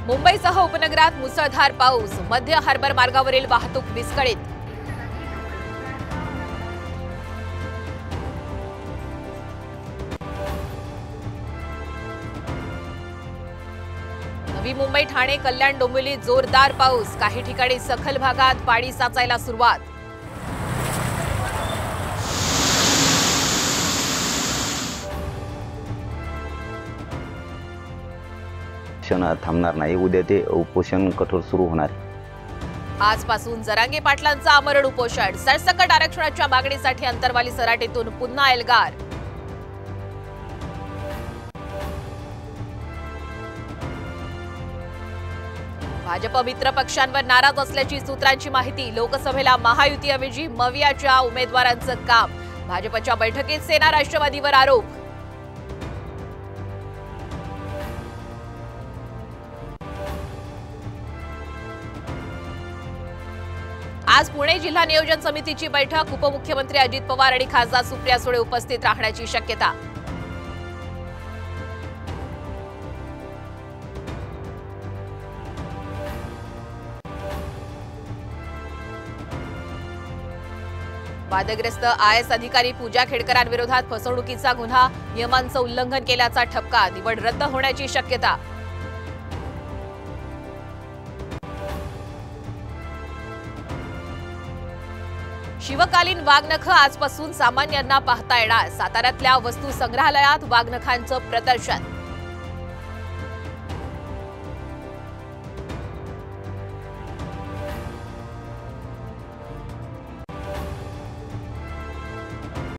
मुंबईसह उपनगरात मुसळधार पाऊस, मध्य हार्बर मार्गावरील वाहतूक विस्कळीत। नवी मुंबई, ठाणे, कल्याण, डोंबिवलीत जोरदार पाऊस, काही ठिकाणी सखल भागात पाणी साचायला सुरुवात। थांबणार नाही, उद्या ते उपोषण कठोर सुरू होणार। आजपासून जरांगे पाटलांचं आमरण उपोषण, सरसकट आरक्षणाच्या मागणीसाठी अंतरवाली सराटीतून पुन्हा एल्गार। भाजप मित्र पक्षांवर नाराज असल्याची सूत्रांची माहिती, लोकसभेला महायुतीऐवजी मवियाच्या उमेदवारांचं काम, भाजपच्या बैठकीत सेना राष्ट्रवादीवर आरोप। आज पुणे जिल्हा नियोजन समितीची बैठक, उपमुख्यमंत्री अजित पवार आणि खासदार सुप्रिया सुळे उपस्थित राहण्याची शक्यता। वादग्रस्त आयएस अधिकारी पूजा खेडकरांविरोधात फसवणुकीचा गुन्हा, नियमांचं उल्लंघन केल्याचा ठपका, निवड रद्द होण्याची शक्यता। शिवकालीन वाघनखं आजपासून सामान्यांना पाहता येणार, साताऱ्यातल्या वस्तू संग्रहालयात वाघनखांचं प्रदर्शन।